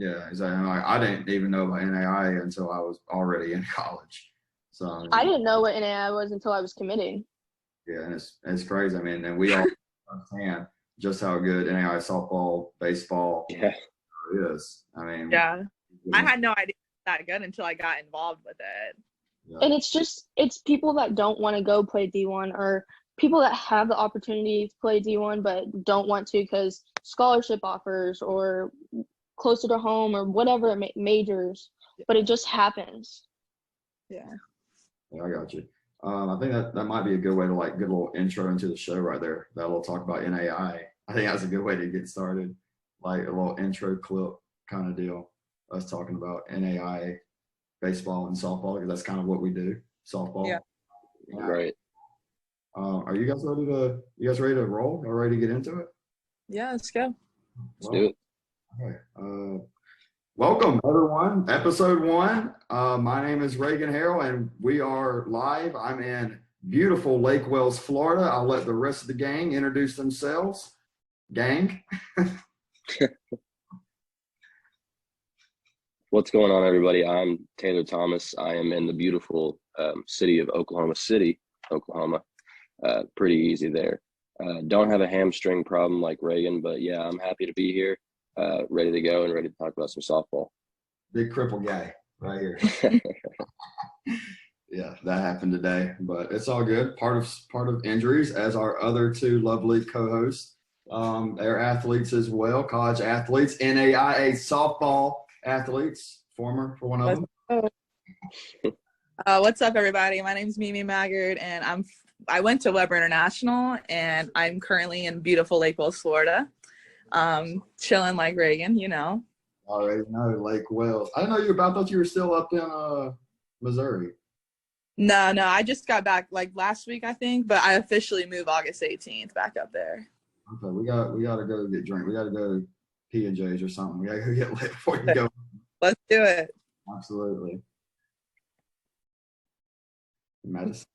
Yeah, exactly. Like, I didn't even know about NAIA until I was already in college. So I didn't know what NAI was until I was committing. yeah, and it's crazy. I mean, and we all understand just how good NAIA softball, baseball Yeah. is. I mean, Yeah. I had no idea it was that good until I got involved with it. yeah. And it's people that don't want to go play D1 or people that have the opportunity to play D1 but don't want to because scholarship offers or closer to home or whatever majors, but it just happens. Yeah. Yeah, I got you. I think that might be a good way to like get a little intro into the show right there. That we'll talk about NAI. I think that's a good way to get started, like a little intro clip kind of deal. Us talking about NAI, baseball and softball because that's kind of what we do. Softball. Yeah. Right. Are you guys ready to? You guys ready to roll? Or ready to get into it? Yeah, let's go. Let's do it. Okay. Welcome, everyone. Episode 1. My name is Reagan Harrell, and we are live. I'm in beautiful Lake Wales, Florida. I'll let the rest of the gang introduce themselves. Gang. What's going on, everybody? I'm Taylor Thomas. I am in the beautiful city of Oklahoma City, Oklahoma. Pretty easy there. Don't have a hamstring problem like Reagan, but yeah, I'm happy to be here, ready to go and ready to talk about some softball. Big cripple guy right here. Yeah, that happened today, but it's all good. Part of injuries, as our other two lovely co-hosts. They're athletes as well, college athletes, NAIA softball athletes, former for one of them. What's up, everybody? My name's Mimi Maggard, and I went to Weber International, and I'm currently in beautiful Lake Wales, Florida, chilling like Reagan, you know. Already know Lake Wales. I didn't know I thought you were still up in Missouri. No, I just got back like last week, I think, but I officially move August 18th back up there. Okay, we got to go get drink. We got to go P&J's or something. We got to go get lit before you go. Let's do it. Absolutely. Madison.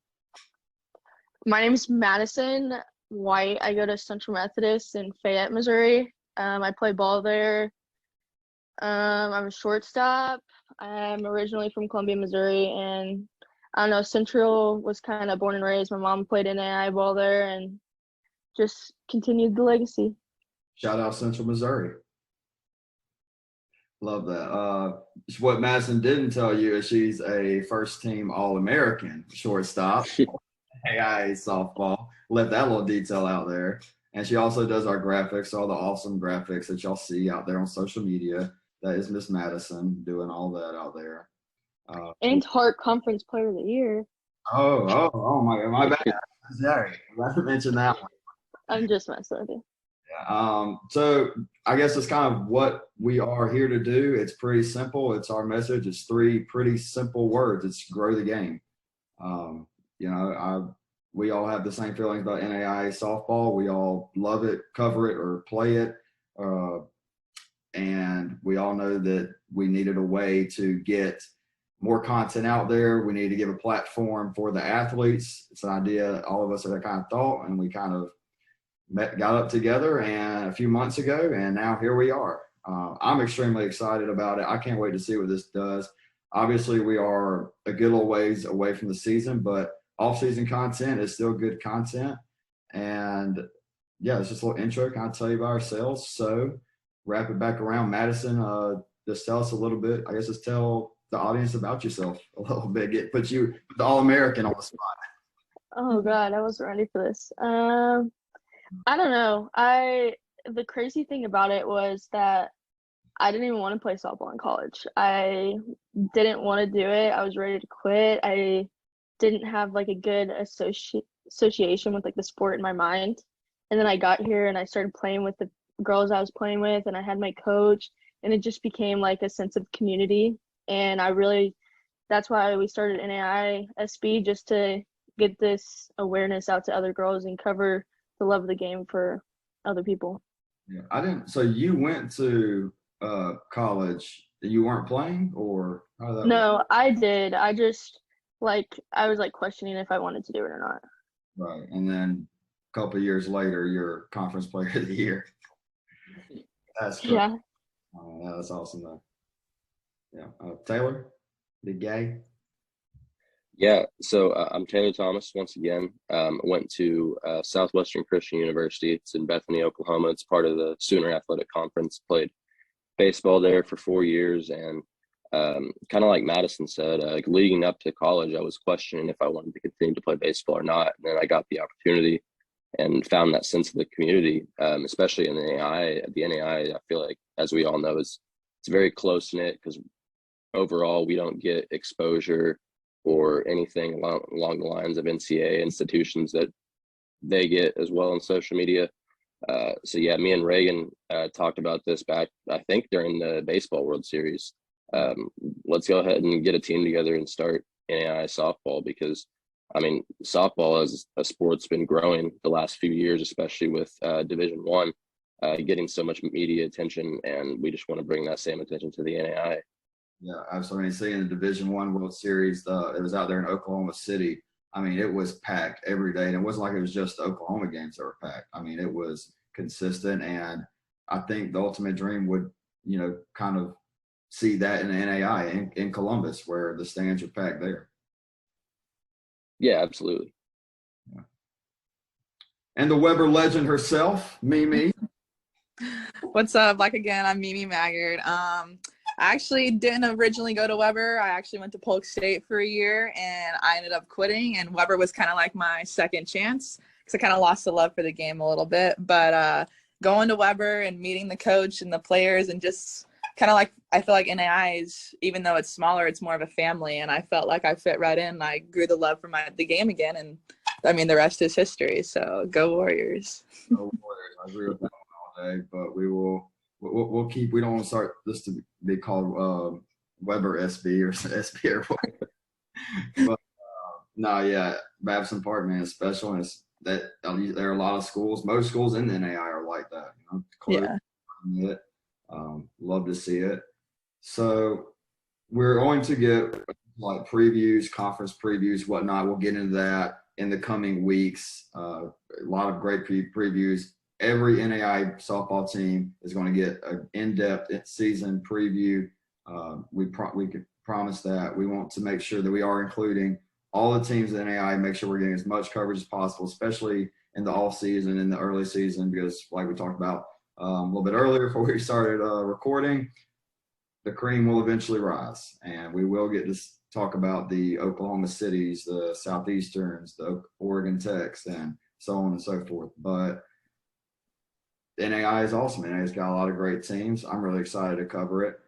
My name is Madison White. I go to Central Methodist in Fayette, Missouri. I play ball there. I'm a shortstop. I'm originally from Columbia, Missouri, and I don't know, Central was kind of born and raised. My mom played NAI ball there and just continued the legacy. Shout out Central Missouri. Love that. What Madison didn't tell you is she's a first-team All-American shortstop. NAIA softball. Let that little detail out there. And she also does our graphics, all the awesome graphics that y'all see out there on social media. That is Miss Madison doing all that out there. And Hart Conference Player of the Year. Oh my bad. Sorry, I have to mention that one. I'm just messing with you. Yeah. So I guess it's kind of what we are here to do. It's pretty simple. It's our message. It's 3 pretty simple words. It's grow the game. We all have the same feelings about NAIA softball. We all love it, cover it, or play it. And we all know that we needed a way to get more content out there. We need to give a platform for the athletes. It's an idea all of us have kind of thought, and we kind of got up together and a few months ago, and now here we are. I'm extremely excited about it. I can't wait to see what this does. Obviously, we are a good little ways away from the season, but off-season content is still good content. And yeah, it's just a little intro, kind of tell you about ourselves. So wrap it back around. Madison, just tell us a little bit. I guess just tell the audience about yourself a little bit. Put the All-American on the spot. Oh God, I wasn't ready for this. I don't know. The crazy thing about it was that I didn't even want to play softball in college. I didn't want to do it. I was ready to quit. I didn't have like a good association with like the sport in my mind. And then I got here and I started playing with the girls I was playing with, and I had my coach, and it just became like a sense of community. And that's why we started NAIASB, just to get this awareness out to other girls and cover the love of the game for other people. Yeah, so you went to college, you weren't playing, or how did that No, work? I did. I just I was questioning if I wanted to do it or not. Right, and then a couple of years later, you're conference player of the year. That's great. Yeah. Yeah, that's awesome though. Yeah, Taylor, the gay. Yeah, so I'm Taylor Thomas once again. Went to Southwestern Christian University. It's in Bethany, Oklahoma. It's part of the Sooner Athletic Conference. Played baseball there for 4 years, and kind of like Madison said, like leading up to college, I was questioning if I wanted to continue to play baseball or not. And then I got the opportunity and found that sense of the community, especially in the NAIA. The NAIA, I feel like, as we all know, it's very close knit because overall we don't get exposure or anything along the lines of NCAA institutions that they get as well on social media. So yeah, me and Reagan talked about this back, I think, during the Baseball World Series. Let's go ahead and get a team together and start NAIA softball because, I mean, softball as a sport's been growing the last few years, especially with Division I getting so much media attention, and we just want to bring that same attention to the NAIA. Yeah, absolutely. Seeing the Division I World Series, it was out there in Oklahoma City. I mean, it was packed every day, and it wasn't like it was just the Oklahoma games that were packed. I mean, it was consistent, and I think the ultimate dream would, kind of see that in the NAI in Columbus, where the stands are packed there. Yeah, absolutely. Yeah. And the Weber legend herself, Mimi. What's up? Like again, I'm Mimi Maggard. I actually didn't originally go to Weber. I actually went to Polk State for a year, and I ended up quitting. And Weber was kind of like my second chance because I kind of lost the love for the game a little bit. But going to Weber and meeting the coach and the players, and just kind of like, I feel like NAI is, even though it's smaller, it's more of a family. And I felt like I fit right in. I grew the love for the game again, and I mean, the rest is history. So go Warriors. Go Warriors. I agree with that one all day, but we'll keep. We don't want to start this to be called Weber SB or SB or whatever. But no, yeah, Babson Park, man, is special, and it's that there are a lot of schools. Most schools in the NAI are like that. Yeah. Love to see it. So we're going to get like previews, conference previews, whatnot. We'll get into that in the coming weeks. A lot of great previews. Every NAI softball team is going to get an in-depth season preview. We could promise that. We want to make sure that we are including all the teams in NAI, make sure we're getting as much coverage as possible, especially in the off season, in the early season, because like we talked about a little bit earlier before we started recording, the cream will eventually rise, and we will get to talk about the Oklahoma Cities, the Southeasterns, the Oregon Techs, and so on and so forth. But NAI is awesome. NAI's got a lot of great teams. I'm really excited to cover it.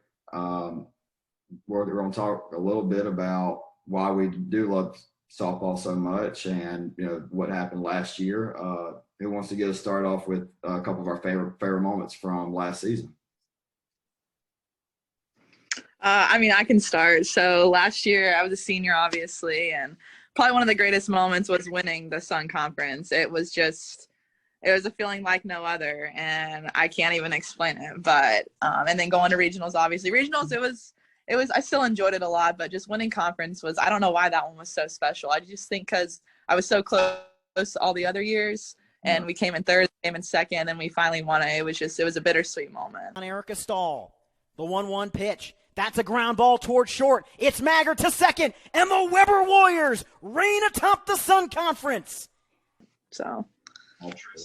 We're going to talk a little bit about why we do love softball so much, and what happened last year. Who wants to get us started off with a couple of our favorite moments from last season? I mean, I can start. So last year I was a senior, obviously, and probably one of the greatest moments was winning the Sun Conference. It was a feeling like no other, and I can't even explain it. But and then going to regionals, obviously regionals, it was I still enjoyed it a lot, but just winning conference was, I don't know why that one was so special. I just think because I was so close all the other years, and we came in third, came in second, and we finally won it. It was a bittersweet moment. On Erica Stahl, the 1-1 pitch. That's a ground ball towards short. It's Maggard to second, and the Weber Warriors reign atop the Sun Conference. So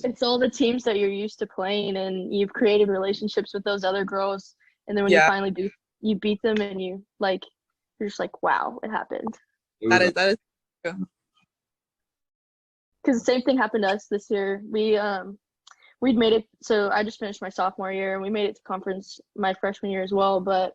it's all the teams that you're used to playing, and you've created relationships with those other girls, and then when you finally beat them, and you're just like, wow, it happened. That is true. Because the same thing happened to us this year. We'd made it. So I just finished my sophomore year, and we made it to conference my freshman year as well. But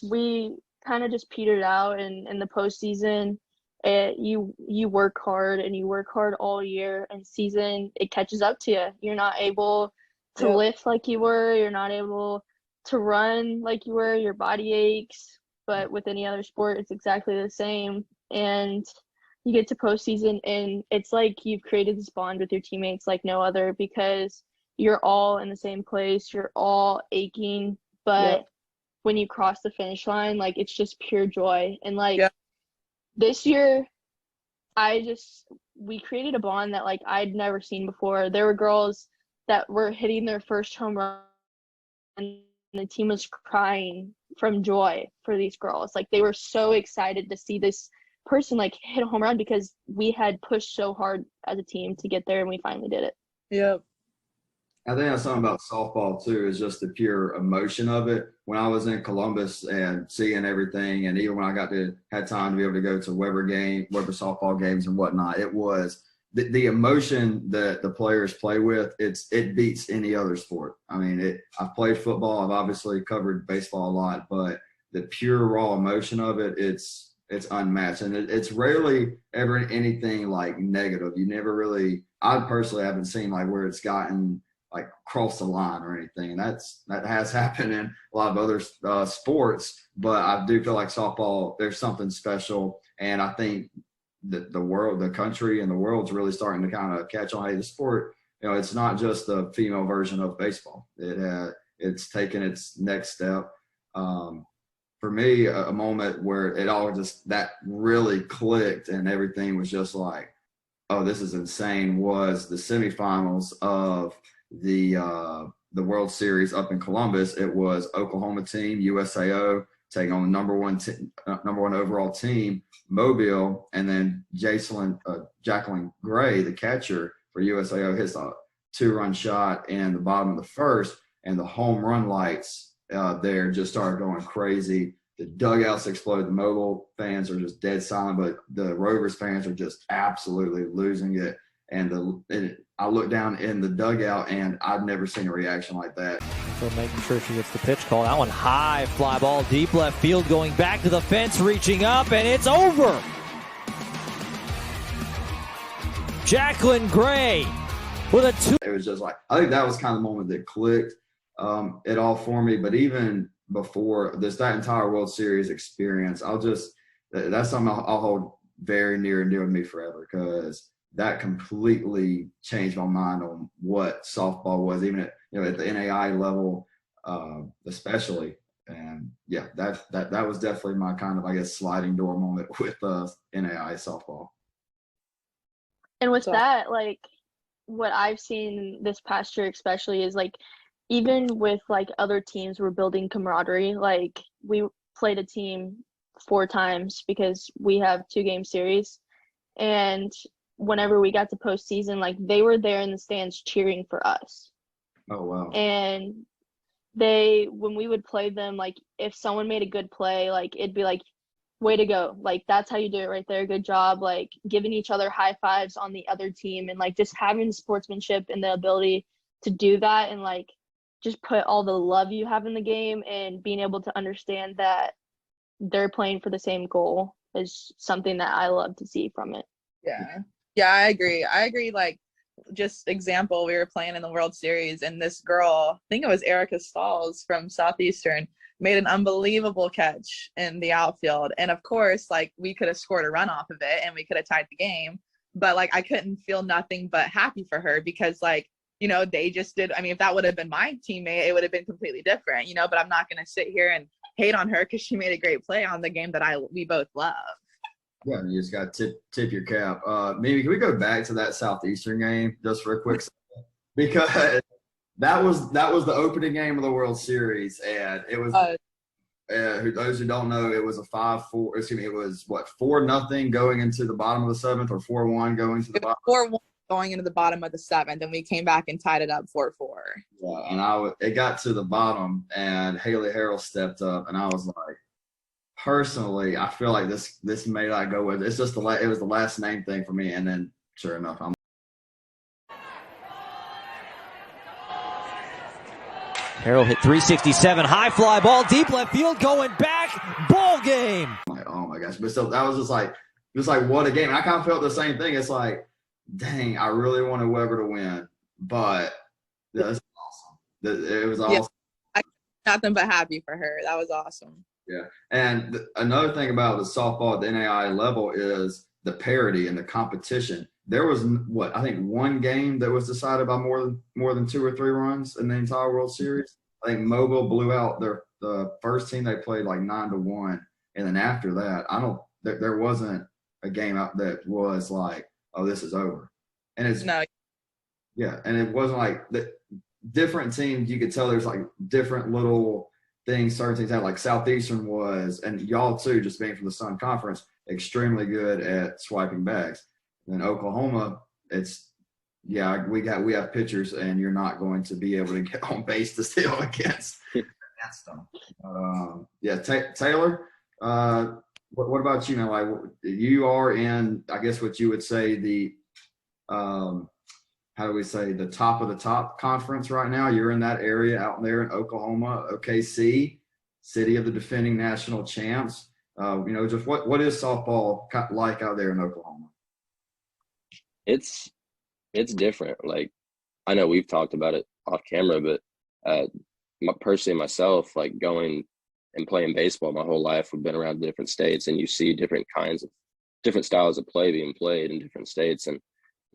we kind of just petered out, and in the postseason, you work hard, and you work hard all year, and season it catches up to you. You're not able to lift like you were. You're not able to run like you were. Your body aches. But with any other sport, it's exactly the same. And you get to postseason, and it's like you've created this bond with your teammates like no other, because you're all in the same place. You're all aching, but when you cross the finish line, like, it's just pure joy. And this year, we created a bond that like I'd never seen before. There were girls that were hitting their first home run the team was crying from joy for these girls. Like, they were so excited to see this person like hit a home run because we had pushed so hard as a team to get there, and we finally did it. Yep. I think that's something about softball too, is just the pure emotion of it. When I was in Columbus and seeing everything, and even when I had time to be able to go to Weber softball games and whatnot, it was the emotion that the players play with. It beats any other sport. I mean, I've played football. I've obviously covered baseball a lot, but the pure raw emotion of it, it's unmatched, and it's rarely ever anything like negative. You never really, I personally haven't seen like where it's gotten like cross the line or anything. And that has happened in a lot of other sports, but I do feel like softball, there's something special. And I think that the country and the world's really starting to kind of catch on. Hey, the sport, it's not just the female version of baseball. It's taken its next step. For me, a moment where it all just, that really clicked and everything was just like, oh, this is insane, was the semifinals of the World Series up in Columbus. It was Oklahoma team, USAO, taking on the number one overall team, Mobile, and then Jacqueline Gray, the catcher for USAO, hits a 2-run shot in the bottom of the first, and the home run lights there just started going crazy. The dugouts exploded. The Mobile fans are just dead silent, but the Rovers fans are just absolutely losing it. And I look down in the dugout, and I've never seen a reaction like that. So making sure she gets the pitch call. That one high, fly ball deep left field, going back to the fence, reaching up, and it's over. Jacqueline Gray with a 2. It was just like, I think that was kind of the moment that clicked it all for me. But even before that entire World Series experience, that's something I'll hold very near and dear with me forever, because that completely changed my mind on what softball was, even at the NAIA level, especially. And yeah, that was definitely my kind of, I guess, sliding door moment with NAIA softball. And with that, like, what I've seen this past year especially is, like, even with like other teams, we're building camaraderie. Like, we played a team 4 times because we have 2-game series, and whenever we got to postseason, like, they were there in the stands cheering for us. Oh, wow. And when we would play them, like, if someone made a good play, like, it'd be like, way to go. Like, that's how you do it right there. Good job. Like, giving each other high fives on the other team, and like just having the sportsmanship and the ability to do that, and like just put all the love you have in the game, and being able to understand that they're playing for the same goal is something that I love to see from it. Yeah, I agree. Like, just example, we were playing in the World Series, and this girl, I think it was Erica Stalls from Southeastern, made an unbelievable catch in the outfield. And of course, like, we could have scored a run off of it and we could have tied the game. But like, I couldn't feel nothing but happy for her, because like, they just did. I mean, if that would have been my teammate, it would have been completely different, but I'm not going to sit here and hate on her because she made a great play on the game that we both love. Yeah, you just got to tip your cap. Maybe can we go back to that Southeastern game just for a quick second? Because that was the opening game of the World Series, and it was those who don't know, it was a 5-4. Excuse me, it was 4-0 going into the bottom of the 7th, or 4-1 going to the bottom. 4-1 going into the bottom of the 7th, and we came back and tied it up 4-4. Yeah, and it got to the bottom, and Haley Harrell stepped up, and I was like, personally, I feel like this may not go with it. It's just it was the last name thing for me, and then sure enough, Harrell hit 367, high fly ball deep left field, going back, ball game. I'm like, oh my gosh! But still, that was just like what a game. And I kind of felt the same thing. It's like, dang, I really wanted Weber to win, but that's awesome. It was awesome. Yeah, I nothing but happy for her. That was awesome. Yeah, and another thing about the softball at the NAIA level is the parity and the competition. There was I think one game that was decided by more than 2 or 3 runs in the entire World Series. I think Mobile blew out the first team they played like 9-1, and then after that, there wasn't a game out that was like, oh, this is over. And it's no. Yeah, and it wasn't like different teams, you could tell there's like different little things, certain things that like Southeastern was, and y'all too, just being from the Sun Conference, extremely good at swiping bags. And Oklahoma, it's we have pitchers, and you're not going to be able to get on base to steal against them. Taylor, what about you, man? Like, you are in, I guess, what you would say the how do we say, the top of the top conference right now. You're in that area out there in Oklahoma, OKC, city of the defending national champs. Just what is softball like out there in Oklahoma? It's different. Like, I know we've talked about it off camera, but personally myself, like going and playing baseball my whole life, we've been around different states, and you see different styles of play being played in different states. And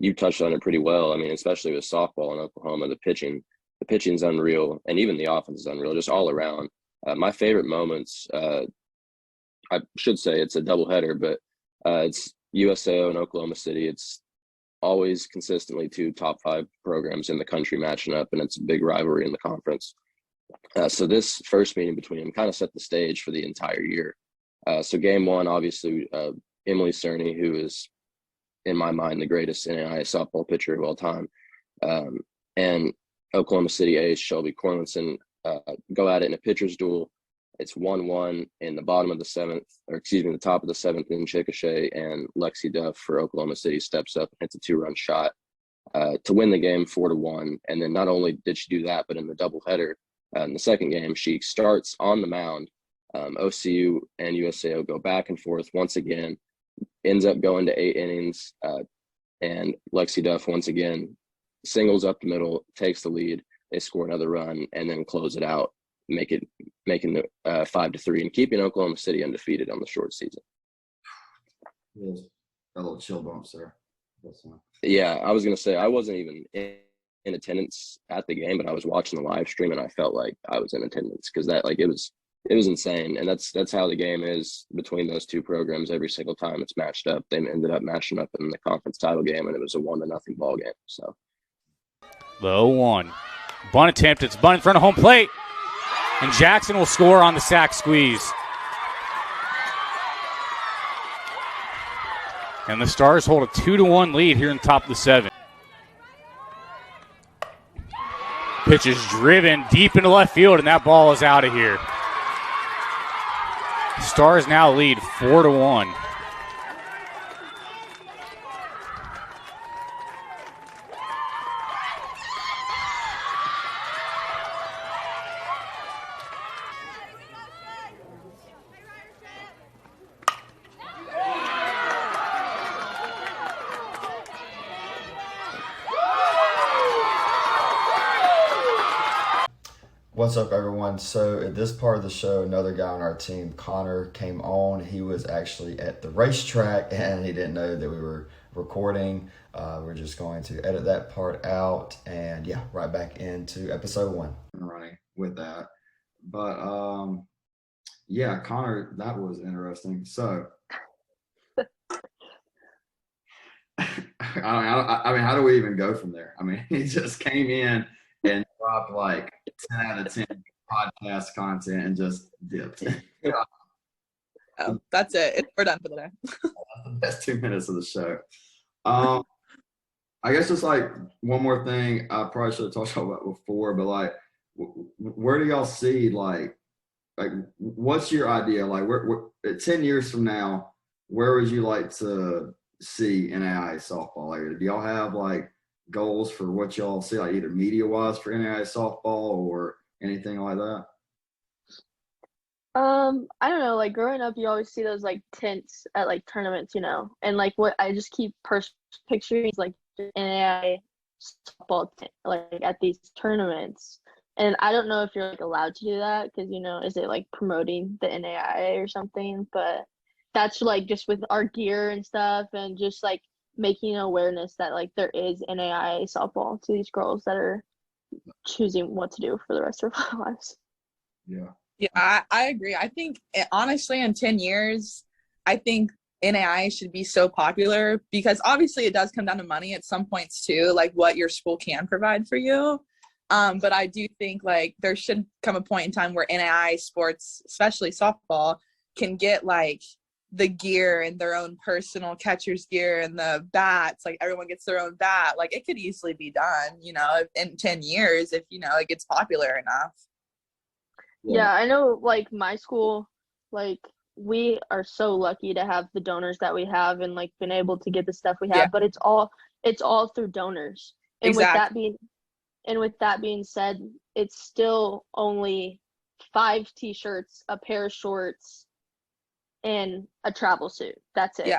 you touched on it pretty well. I mean, especially with softball in Oklahoma, the pitching's unreal, and even the offense is unreal, just all around. My favorite moments, I should say it's a doubleheader, but it's USAO and Oklahoma City. It's always consistently 2 top 5 programs in the country matching up, and it's a big rivalry in the conference. So this first meeting between them kind of set the stage for the entire year. So game 1, obviously, Emily Cerny, who is, in my mind, the greatest NAIA softball pitcher of all time, and Oklahoma City ace Shelby Corlinson go at it in a pitcher's duel. It's 1-1 in the top of the 7th in Chickasha, and Lexi Duff for Oklahoma City steps up and hits a 2-run shot to win the game 4-1. And then not only did she do that, but in the doubleheader in the second game, she starts on the mound. OCU and USAO go back and forth once again, ends up going to 8 innings, and Lexi Duff once again singles up the middle, takes the lead. They score another run and then close it out, making the 5-3 and keeping Oklahoma City undefeated on the short season. Yes. A little chill bumps there. Yeah, I was gonna say I wasn't even in attendance at the game, but I was watching the live stream and I felt like I was in attendance, because that, like, it was insane. And that's how the game is between those 2 programs every single time it's matched up. They ended up matching up in the conference title game, and it was a 1-0 ball game. So the 0-1 bunt attempt. It's bunt in front of home plate, and Jackson will score on the sack squeeze. And the Stars hold a 2-1 lead here in the top of the 7th. Pitch is driven deep into left field, and that ball is out of here. Stars now lead 4-1. What's up, everyone? So at this part of the show, another guy on our team, Connor, came on. He was actually at the racetrack, and he didn't know that we were recording. We're just going to edit that part out, and right back into episode 1. Running with that. But Connor, that was interesting. So I mean, how do we even go from there? I mean, he just came in and dropped like 10 out of 10 podcast content and just dipped. Oh, that's it. We're done for the day. That's the best 2 minutes of the show. I guess just like one more thing I probably should have talked about before, but like, where do y'all see like what's your idea? Like, where 10 years from now, where would you like to see NAIA softball? Like, do y'all have like goals for what y'all see, like either media wise for NAIA softball or anything like that? I don't know, like growing up you always see those like tents at like tournaments, and like what I just keep picturing is like NAIA softball tent, like at these tournaments. And I don't know if you're like allowed to do that because is it like promoting the NAIA or something, but that's like just with our gear and stuff, and just like making awareness that like there is NAIA softball to these girls that are choosing what to do for the rest of their lives. Yeah, I agree. I think honestly in 10 years, I think NAIA should be so popular, because obviously it does come down to money at some points too, like what your school can provide for you. But I do think like there should come a point in time where NAIA sports, especially softball, can get like the gear and their own personal catcher's gear and the bats. Like everyone gets their own bat. Like it could easily be done, you know, in 10 years if, you know, it gets popular enough. Yeah, I know like my school, like we are so lucky to have the donors that we have and like been able to get the stuff we have, Yeah. but it's all through donors. And Exactly. with that being said, it's still only 5 t-shirts, a pair of shorts, and a travel suit. That's it. Yeah.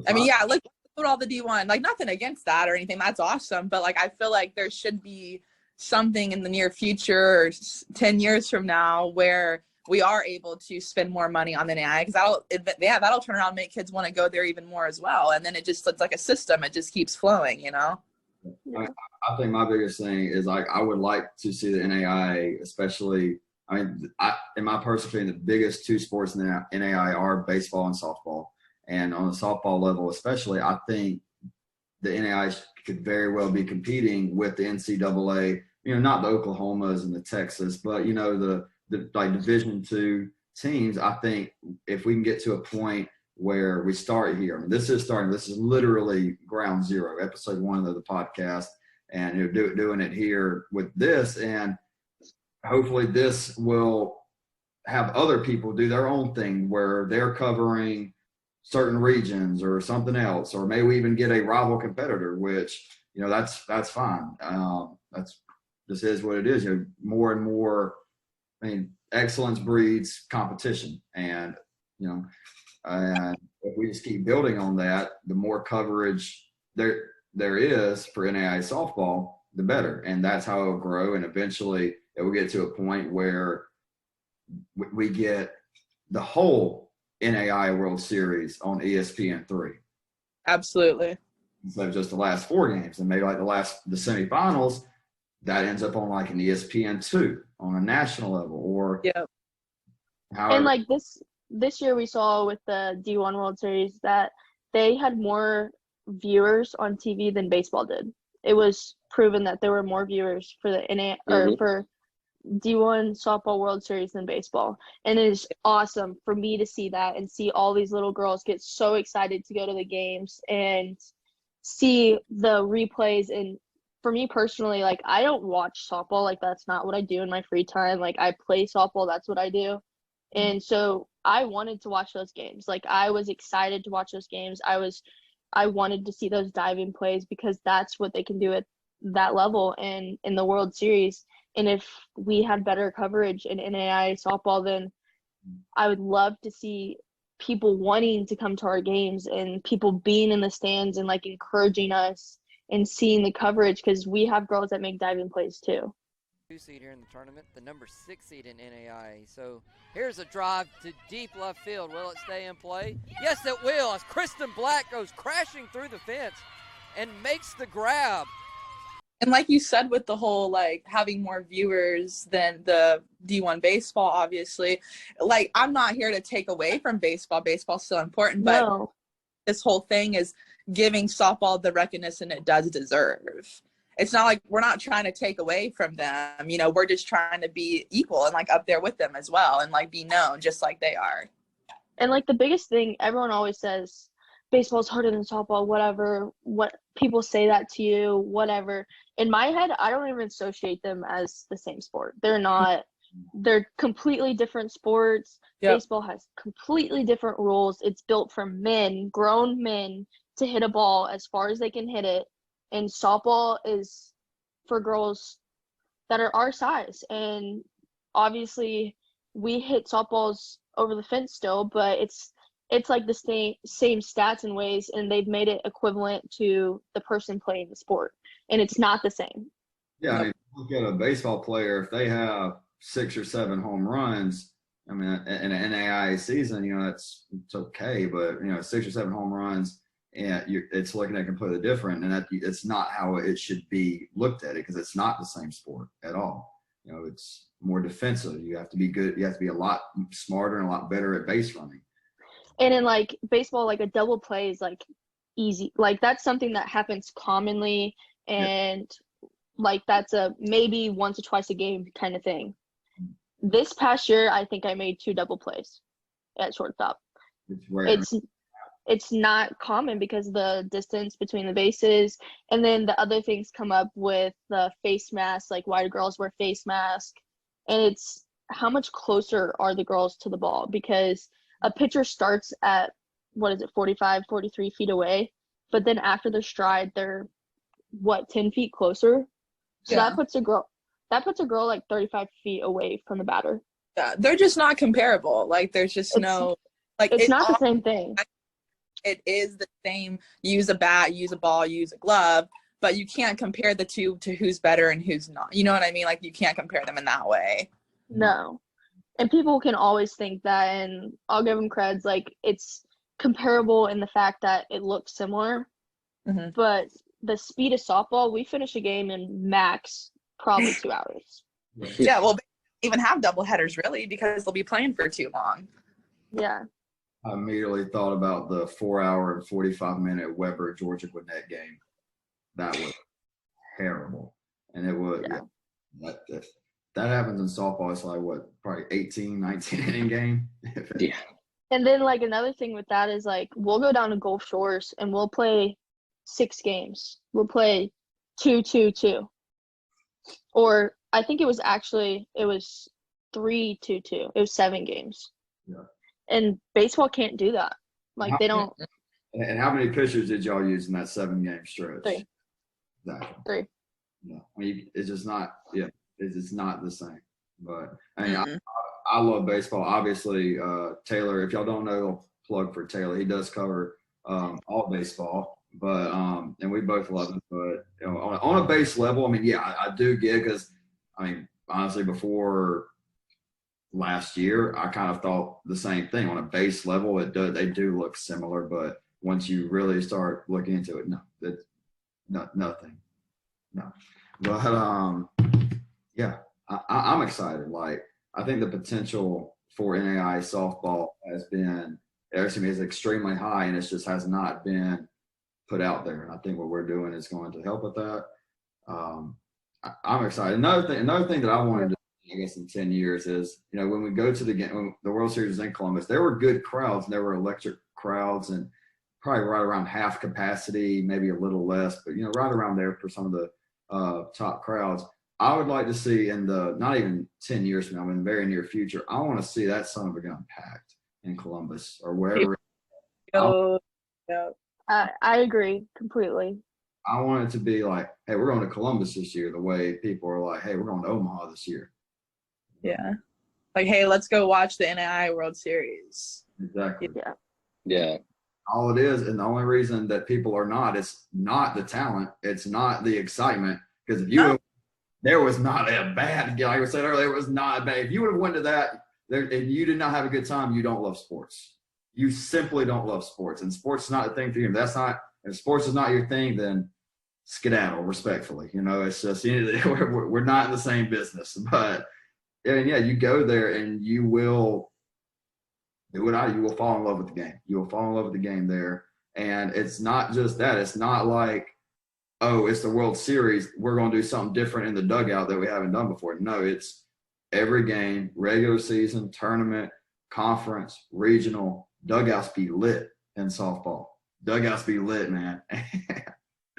I mean, yeah, like put all the D1, like nothing against that or anything. That's awesome. But like, I feel like there should be something in the near future or 10 years from now where we are able to spend more money on the NAIA, because that'll turn around and make kids want to go there even more as well. And then it's like a system. It just keeps flowing, you know? I think my biggest thing is like I would like to see the NAIA, especially. I mean, in my personal opinion, the biggest 2 sports in the NAIA are baseball and softball. And on the softball level, especially, I think the NAIA could very well be competing with the NCAA. You know, not the Oklahomas and the Texas, but you know the like Division II teams. I think if we can get to a point where we start here, I mean, this is starting. This is literally ground zero, episode 1 of the podcast, and you're doing it here with this, and hopefully this will have other people do their own thing where they're covering certain regions or something else, or maybe we even get a rival competitor, which, you know, that's fine. This is what it is. You know, more and more, I mean, excellence breeds competition, and, you know, and if we just keep building on that, the more coverage there is for NAIA softball, the better. And that's how it'll grow. And eventually it will get to a point where we get the whole NAIA World Series on ESPN3. Absolutely. Instead of just the last 4 games, and maybe like the semifinals, that ends up on like an ESPN2 on a national level, or however. And like this year we saw with the D1 World Series that they had more viewers on TV than baseball did. It was proven that there were more viewers for the NAIA or for D1 softball World Series than baseball. And it is awesome for me to see that and see all these little girls get so excited to go to the games and see the replays. And for me personally, like I don't watch softball. Like that's not what I do in my free time. Like I play softball. That's what I do. And so I wanted to watch those games. Like I was excited to watch those games. I wanted to see those diving plays because that's what they can do at that level and in the World Series. And if we had better coverage in NAIA softball, then I would love to see people wanting to come to our games and people being in the stands and like encouraging us and seeing the coverage, because we have girls that make diving plays too. 2 seed here in the tournament, the number 6 seed in NAIA. So here's a drive to deep left field. Will it stay in play? Yes, it will, as Kristen Black goes crashing through the fence and makes the grab. And like you said, with the whole like having more viewers than the D1 baseball, obviously, like I'm not here to take away from baseball. Baseball's still important, but this whole thing is giving softball the recognition it does deserve. It's not like we're not trying to take away from them. You know, we're just trying to be equal and like up there with them as well and like be known just like they are. And like the biggest thing, everyone always says, baseball's harder than softball, whatever. What people say that to you, whatever. In my head, I don't even associate them as the same sport. They're not. They're completely different sports. Yep. Baseball has completely different rules. It's built for men, grown men, to hit a ball as far as they can hit it. And softball is for girls that are our size. And obviously we hit softballs over the fence still, but it's like the same stats and ways, and they've made it equivalent to the person playing the sport, and it's not the same. Yeah, I mean, look at a baseball player, if they have 6 or 7 home runs, I mean, in an NAIA season, you know, it's okay, but, you know, 6 or 7 home runs, and it's looking at completely different, and it's not how it should be looked at, because it's not the same sport at all. You know, it's more defensive. You have to be good. You have to be a lot smarter and a lot better at base running. And in like baseball, like a double play is like easy. Like that's something that happens commonly, and like that's a maybe once or twice a game kind of thing. This past year, I think I made 2 double plays at shortstop. It's rare. It's not common because of the distance between the bases, and then the other things come up with the face mask, like why do girls wear face mask, and it's how much closer are the girls to the ball, because a pitcher starts at 45, 43 feet away, but then after their stride, they're 10 feet closer. So Yeah. that puts a girl like 35 feet away from the batter. Yeah, they're just not comparable. Like there's just it's not the same thing. It is the same. Use a bat, use a ball, use a glove, but you can't compare the two to who's better and who's not. You know what I mean? Like you can't compare them in that way. No. And people can always think that, and I'll give them creds, like it's comparable in the fact that it looks similar, but the speed of softball, we finish a game in max probably 2 hours. Yeah, well, they even have double headers really because they'll be playing for too long. Yeah. I immediately thought about the 4-hour and 45-minute Weber Georgia Gwinnett game. That was terrible, and it would. Yeah. That happens in softball. It's like probably 18, 19 inning game. Yeah. And then like another thing with that is like we'll go down to Gulf Shores and we'll play 6 games. We'll play 2-2-2, or I think it was 3-2-2. It was 7 games. Yeah. And baseball can't do that. Like they don't. And how many pitchers did y'all use in that 7-game stretch? 3. Exactly. 3. Yeah. I mean, it's just not. Yeah, it's just not the same. But I mean, I love baseball. Obviously, Taylor. If y'all don't know, I'll plug for Taylor. He does cover all baseball. But and we both love it. But you know, on a base level, I mean, yeah, I do get, because I mean, honestly, before last year, I kind of thought the same thing. On a base level, they do look similar, but once you really start looking into it, no, it's nothing. No, but yeah, I'm excited. Like I think the potential for NAIA softball is extremely high, and it just has not been put out there. And I think what we're doing is going to help with that. I'm excited. Another thing that I wanted to, I guess, in 10 years is, you know, when we go to the game, when the World Series is in Columbus, there were good crowds, and there were electric crowds, and probably right around half capacity, maybe a little less, but, you know, right around there for some of the top crowds. I would like to see in the, not even 10 years from now, but in the very near future, I want to see that son of a gun packed in Columbus or wherever. I agree completely. I want it to be like, hey, we're going to Columbus this year, the way people are like, hey, we're going to Omaha this year. Yeah. Like, hey, let's go watch the NAIA World Series. Exactly. Yeah. All it is, and the only reason that people are not, it's not the talent, it's not the excitement. Because there was not a bad, like I said earlier, it was not bad. If you would have went to that and you did not have a good time, you don't love sports. You simply don't love sports, and sports is not a thing for you. If sports is not your thing, then skedaddle respectfully. You know, it's just, you know, we're not in the same business. But and yeah, you go there and you will do it. You will fall in love with the game. You will fall in love with the game there. And it's not just that. It's not like, oh, it's the World Series, we're going to do something different in the dugout that we haven't done before. No, it's every game, regular season, tournament, conference, regional, dugouts be lit in softball. Dugouts be lit, man.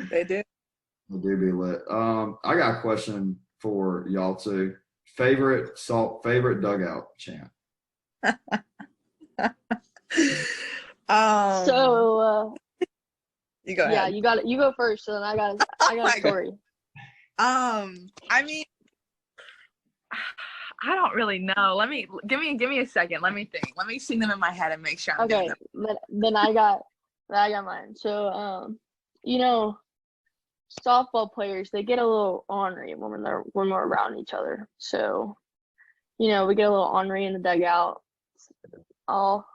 They do. They do be lit. I got a question for y'all too. Favorite dugout chant? So you go ahead. Yeah, you got it. You go first, so then I got a story. I mean, I don't really know. Give me a second. Let me think. Let me sing them in my head and make sure I'm Okay, then I got mine. So you know, softball players, they get a little ornery when we're around each other. So, you know, we get a little ornery in the dugout. I'll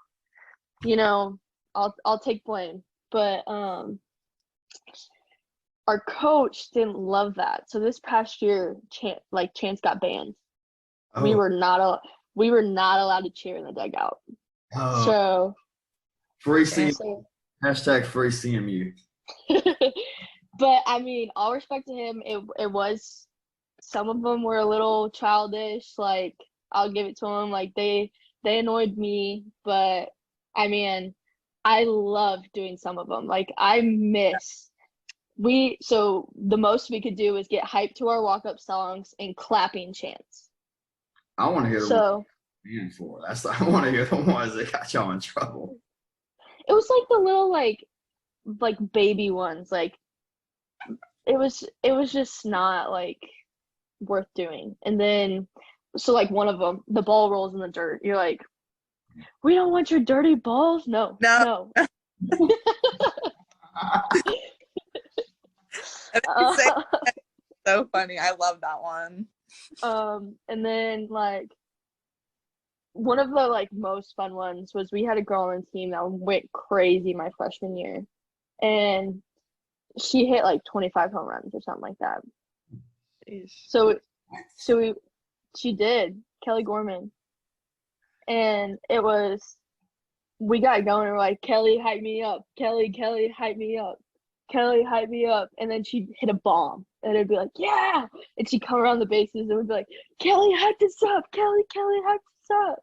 take blame. But our coach didn't love that. So this past year, chants got banned. Oh. We were not allowed to cheer in the dugout. Oh. So free CMU. Hashtag free CMU. But I mean, all respect to him, it was, some of them were a little childish. Like, I'll give it to them. Like, they annoyed me, but I mean, I love doing some of them. Like, so the most we could do is get hyped to our walk-up songs and clapping chants. I want to hear the So one for. I want to hear the ones that got y'all in trouble. it was like the little like baby ones. Like, it was just not like worth doing. And then, so like one of them, the ball rolls in the dirt. You're like, we don't want your dirty balls. No. So funny. I love that one. And then like one of the like most fun ones was, we had a girl on the team that went crazy my freshman year, and she hit like 25 home runs or something like that. So she did, Kelly Gorman. And it was, we got going and we're like, Kelly, hype me up. Kelly, hype me up. Kelly, hype me up. And then she'd hit a bomb. And it'd be like, yeah. And she'd come around the bases and we'd be like, Kelly, hype this up. Kelly, hype this up.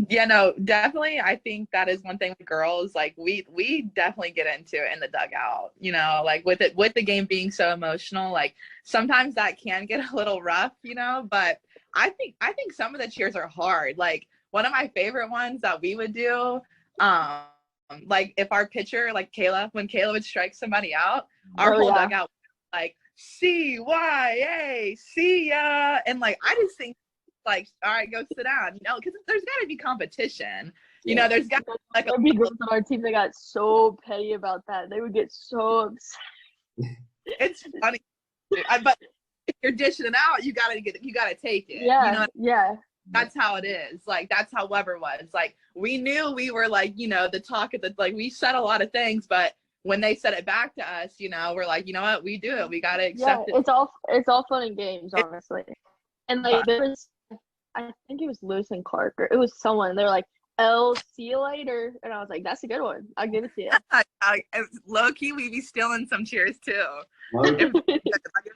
Yeah, no, definitely. I think that is one thing with girls, like we definitely get into it in the dugout, you know, like with the game being so emotional, like sometimes that can get a little rough, you know, but I think some of the cheers are hard. Like one of my favorite ones that we would do, like if our pitcher, like when Kayla would strike somebody out, our whole dugout like CYA, see ya. And like I just think, like, all right, go sit down, you know, because there's got to be competition, you know. There's got to like there'd be girls on our team that got so petty about that. They would get so upset. It's funny, but if you're dishing it out, you gotta take it. Yeah, you know yeah. That's how it is. Like that's how Weber was. Like we knew we were like, you know, the talk of the, like we said a lot of things, but when they said it back to us, you know, we're like, you know what, we do it. We gotta accept it. It's all fun and games, honestly. And like there was, I think it was Lewis and Clark, or it was someone. They were like, "L, see you later," and I was like, "That's a good one. I'll give it to you." Low key, we be stealing some cheers too. If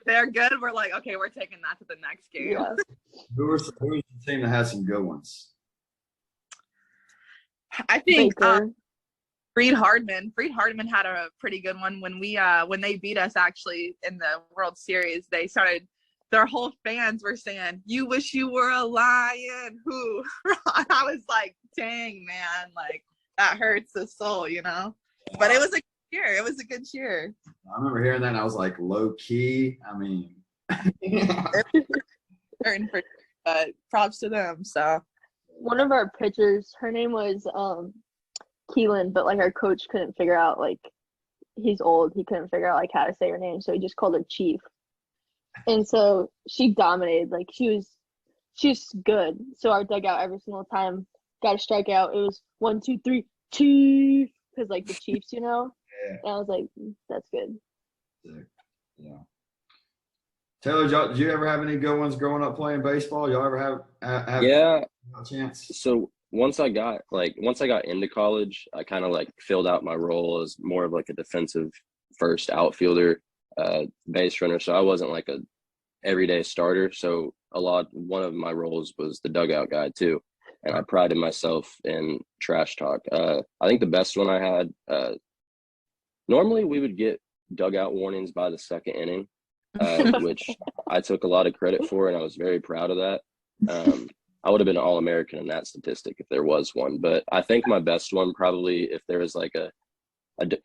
they're good, we're like, okay, we're taking that to the next game. Yeah. Who was the team that had some good ones? I think Freed Hardman. Freed Hardman had a pretty good one when they beat us actually in the World Series. They started. Their whole fans were saying, "You wish you were a lion." Who? I was like, "Dang, man! Like that hurts the soul, you know." But it was a good cheer. It was a good cheer. I remember hearing that, and I was like, "Low key." I mean, but props to them. So one of our pitchers, her name was Keelan, but like our coach couldn't figure out, like he's old, he couldn't figure out like how to say her name, so he just called her Chief. And so she dominated. Like she was good. So our dugout every single time got a strikeout. It was 1, 2, 3, Chief, because like the Chiefs, you know. Yeah. And I was like, that's good. Yeah. Taylor, did you ever have any good ones growing up playing baseball? Y'all ever have a chance? So once I got into college, I kind of like filled out my role as more of like a defensive first outfielder. Base runner, so I wasn't like a everyday starter. So one of my roles was the dugout guy too, and I prided myself in trash talk. I think the best one I had. Normally, we would get dugout warnings by the second inning, which I took a lot of credit for, and I was very proud of that. I would have been an All-American in that statistic if there was one. But I think my best one probably if there was like a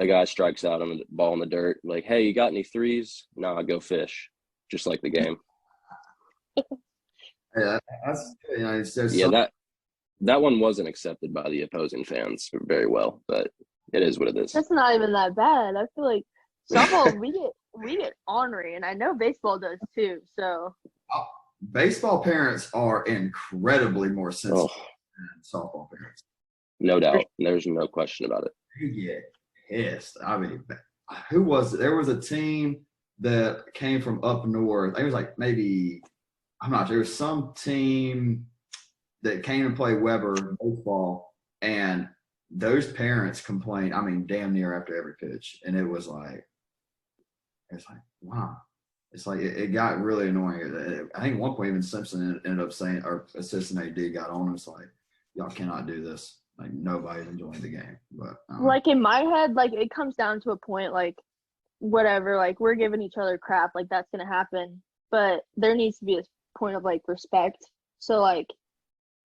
guy strikes out on the ball in the dirt, like, "Hey, you got any threes?" "No, I go fish," just like the game. Yeah, that's you know, that one wasn't accepted by the opposing fans very well, but it is what it is. That's not even that bad. I feel like softball we get ornery, and I know baseball does too. So baseball parents are incredibly more sensitive than softball parents. No doubt. There's no question about it. Yeah. Pissed. I mean, who was it? There was a team that came from up north. It was like maybe, I'm not sure. There was some team that came and played Weber baseball, and those parents complain, I mean, damn near after every pitch. And it's like, wow. It's like, it got really annoying. I think at one point even Simpson ended up saying, our assistant AD got on him. It's like, y'all cannot do this. Like, nobody's enjoying the game. But like in my head, like it comes down to a point, like whatever, like we're giving each other crap, like that's gonna happen. But there needs to be a point of like respect. So like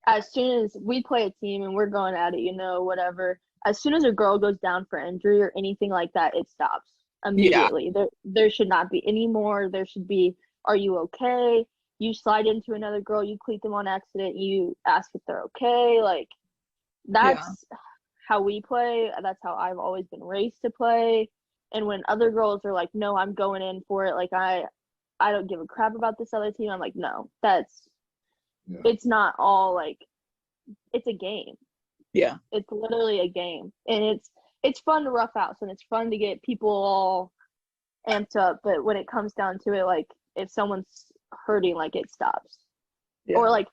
as soon as we play a team and we're going at it, you know, whatever, as soon as a girl goes down for injury or anything like that, it stops immediately. There should not be any more. There should be, are you okay? You slide into another girl, you cleat them on accident, you ask if they're okay. Like that's how we play. That's how I've always been raised to play. And when other girls are like, no, I'm going in for it, like I don't give a crap about this other team, I'm like, no, it's not all like, it's a game. Yeah. It's literally a game. And it's fun to rough out, and it's fun to get people all amped up. But when it comes down to it, like if someone's hurting, like it stops. Yeah. Or like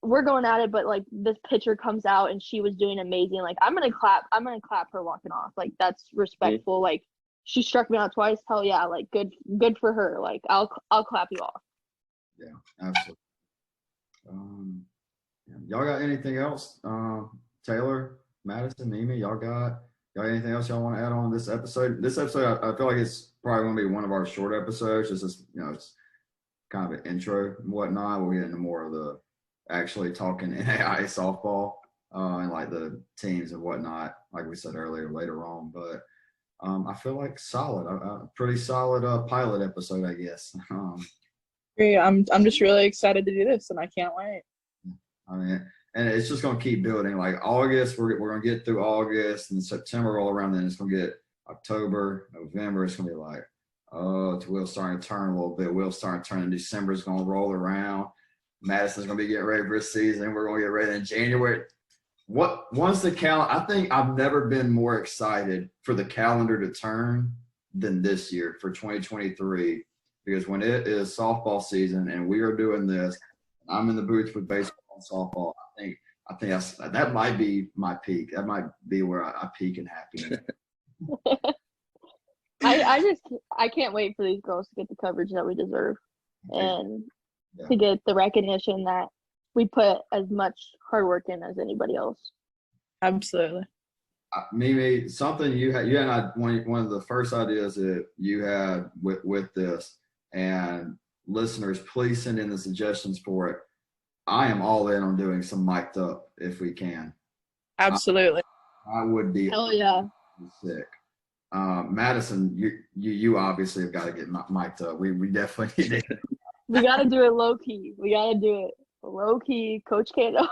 we're going at it, but like this pitcher comes out and she was doing amazing. Like I'm gonna clap her walking off. Like that's respectful. Mm-hmm. Like she struck me out twice. Hell yeah, like good for her. Like I'll clap you off. Yeah, absolutely. Y'all got anything else? Taylor, Madison, Mimi, y'all got anything else y'all want to add on this episode? This episode, I feel like it's probably going to be one of our short episodes. It's just, it's kind of an intro and whatnot. We'll get into more of the actually talking NAIA softball and like the teams and whatnot, like we said earlier, later on. But I feel like a pretty solid pilot episode, I guess. I'm just really excited to do this, and I can't wait. I mean, and it's just going to keep building. Like August, we're going to get through August, and September all around. Then it's going to get October, November. It's going to be like, it's wheels starting to turn a little bit. Wheels starting to turn, and December is going to roll around. Madison's going to be getting ready for this season. We're going to get ready in January. Once the calendar, I think I've never been more excited for the calendar to turn than this year for 2023. Because when it is softball season and we are doing this, I'm in the booth with baseball and softball. I think that might be my peak. That might be where I peak in happiness. I can't wait for these girls to get the coverage that we deserve and to get the recognition that we put as much hard work in as anybody else. Absolutely. Mimi, something you had one of the first ideas that you had with this, and listeners, please send in the suggestions for it. I am all in on doing some mic'd up if we can. Absolutely. I would be. Oh yeah. Sick. Madison, you obviously have got to get mic'd up. We definitely need it. We got to do it low key. Low key. Coach can't know.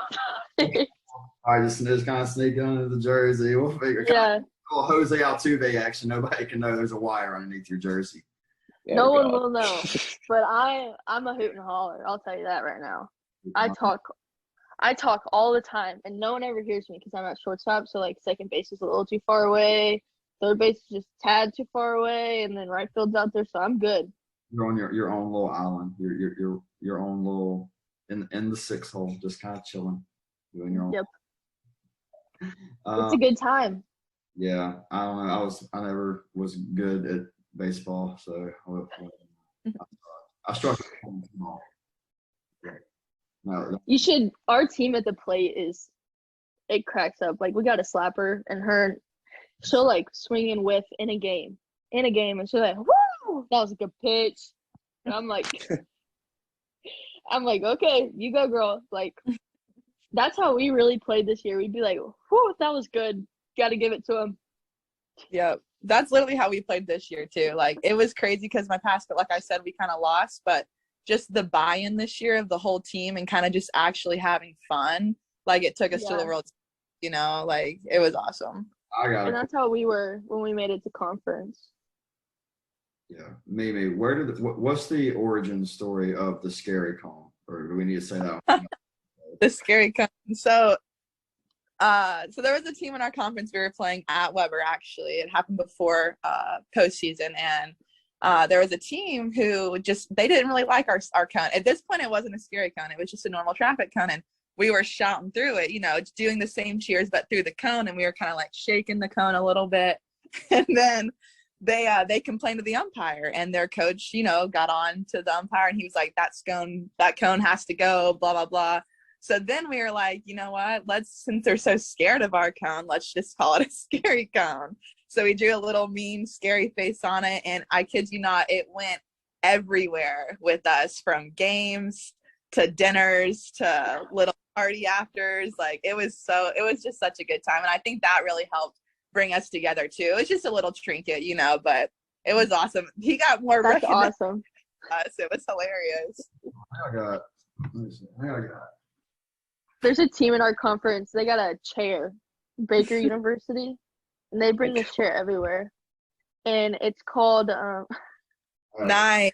I just kind of sneak under the jersey. We'll figure. Yeah. Jose Altuve action. Nobody can know there's a wire underneath your jersey. No one will know. But I'm a hoot and holler. I'll tell you that right now. I talk all the time, and no one ever hears me because I'm at shortstop. So like second base is a little too far away, third base is just a tad too far away, and then right field's out there. So I'm good. You're on your own little island. Your own little in the six hole, just kind of chilling, doing your own. Yep. It's a good time. Yeah, I don't know. I never was good at baseball, so I struggled. No. You should. Our team at the plate it cracks up. Like we got a slapper, and she'll like swing and whiff in a game, and she'll like, woo, that was a good pitch, and I'm like, okay, you go, girl. Like that's how we really played this year. We'd be like, whoo, that was good. Got to give it to him. Yeah, that's literally how we played this year too. Like it was crazy because my past, but like I said, we kind of lost, but just the buy-in this year of the whole team and kind of just actually having fun. Like it took us to the world, like it was awesome. And that's how we were when we made it to conference. Yeah. Mimi, what's the origin story of the scary cone? Or do we need to say that? The scary cone. So there was a team in our conference we were playing at Weber, actually. It happened before postseason, and there was a team who they didn't really like our cone. At this point, it wasn't a scary cone. It was just a normal traffic cone, and we were shouting through it, doing the same cheers but through the cone, and we were kind of like shaking the cone a little bit. And then they complained to the umpire, and their coach, got on to the umpire, and he was like, that cone has to go, blah, blah, blah. So then we were like, you know what, since they're so scared of our cone, let's just call it a scary cone. So we drew a little mean, scary face on it, and I kid you not, it went everywhere with us, from games to dinners to little party afters. Like, it was just such a good time. And I think that really helped bring us together too. It was just a little trinket, but it was awesome. He got more That's recognition awesome. than us. It was hilarious. I got There's a team in our conference. They got a chair, Baker University, and they bring this chair everywhere. And it's called Nice.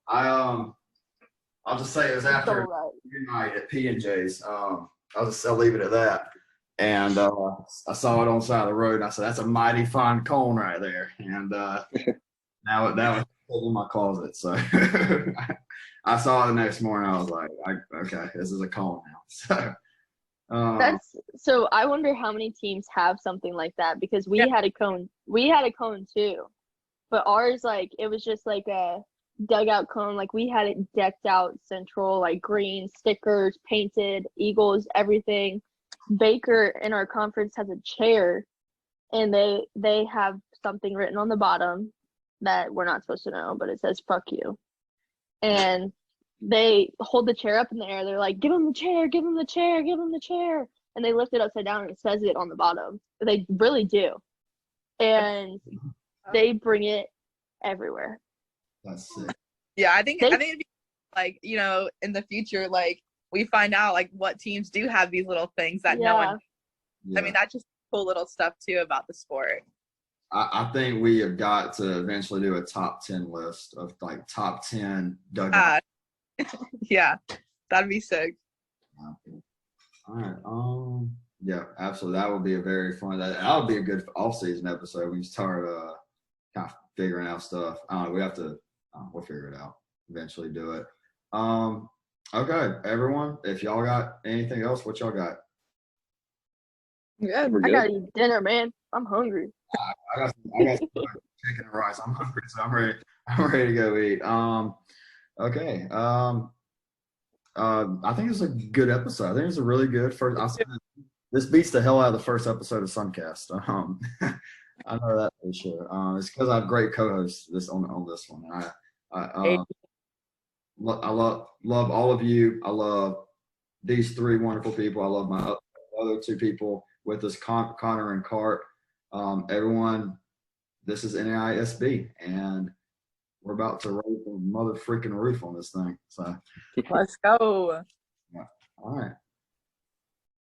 I'll just say it was after night at P&J's. I'll leave it at that. And I saw it on the side of the road, and I said, "That's a mighty fine cone right there." And now that was in my closet. So I saw it the next morning. I was like, "Okay, this is a cone now." So so I wonder how many teams have something like that, because we had a cone. We had a cone too, but ours, like, it was just like a dugout cone. Like, we had it decked out central, like green stickers, painted, Eagles, everything. Baker in our conference has a chair, and they have something written on the bottom that we're not supposed to know, but it says "fuck you," and they hold the chair up in the air. They're like, "Give him the chair, give him the chair, give him the chair," and they lift it upside down, and it says it on the bottom. They really do, and they bring it everywhere. That's sick. Yeah, I think it'd be like, in the future, like, we find out like what teams do have these little things that no one. Yeah. I mean, that's just cool little stuff too about the sport. I think we have got to eventually do a top 10 list of like top 10 dugout. Yeah, that'd be sick. All right. Yeah, absolutely. That would be a very fun. That would be a good off-season episode. We start kind of figuring out stuff. We have to. We'll figure it out. Eventually, do it. Okay, everyone. If y'all got anything else, what y'all got? Yeah, we're good. I gotta eat dinner, man. I'm hungry. I got some chicken and rice. I'm hungry, so I'm ready to go eat. Okay. I think it's a good episode. I think it's a really good first. This beats the hell out of the first episode of Suncast. I know that for sure. It's because I have great co-hosts on this one. I love all of you. I love these three wonderful people. I love my other two people with us, Connor and Cart. Everyone, this is NAIASB, and we're about to raise the mother freaking roof on this thing. So let's go. Yeah. All right.